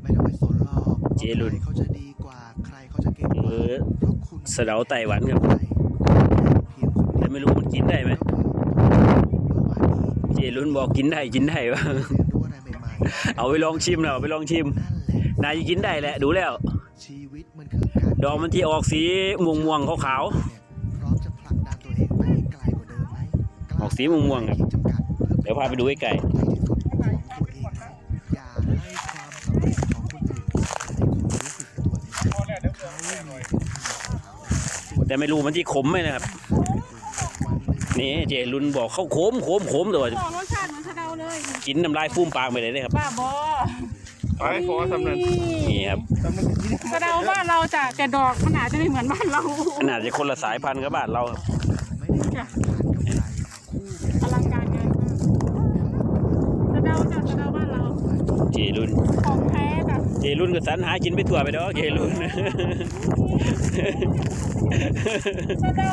ไม่ต้องไปสนหรอก เจรุน เขาจะดีกว่าใครเขาจะเก่งกว่าเพราะคุณ สะเดาไต้หวันครับ เพียงคนเดี แต่ ยว ไม่รู้มันกินได้ไหม ก็คือเมื่อวานนี้ เจรุนบอกกินได้วะ เรียนรู้อะไรใหม่ๆ เอาไปลองชิมแล้วเอาไปลองชิม นั่นแหละ นายจะกินได้แหละดูแล้ว ชีวิตมันคือการ ดอกมันที่ออกสีม่วงๆขาว พร้อมจะผลักดันตัวเองไปให้ไกลกว่าเดิมไหม ออกสีม่วงๆครับ ขีดจำกัดพื่อ ๆเดี๋ยวพาไปดูใกล้ ที่สุดของตัวเองนะอย่าให้ความสำเร็จของคนอื่นให้คุณรู้สึกตัวในสิ่งที่เขามี ๆแต่ไม่รู้มันที่ขมไหมนะครับ นี่เจรุนบอกเข้าขมแต่ว่า บอกรสชาติเหมือนสะเดาเลย กินน้ำลายฟูมปากไปเลยนะครับ บ้าบอ ไปขอสำเร็จ นี่ครับ สะเดาบ้านเราจะแต่ดอกมันอาจจะไม่เหมือนบ้านเรา ขนาดจะคนละสายพันธุ์กับบ้านเราครับ จ้ะอลังการงานมากสะเดาจากสะเดาบ้านเรา เจรุน ของแท้จ้ะ เจรุนก็สรรหากินไปทั่วไปดอกเจรุน สะเดา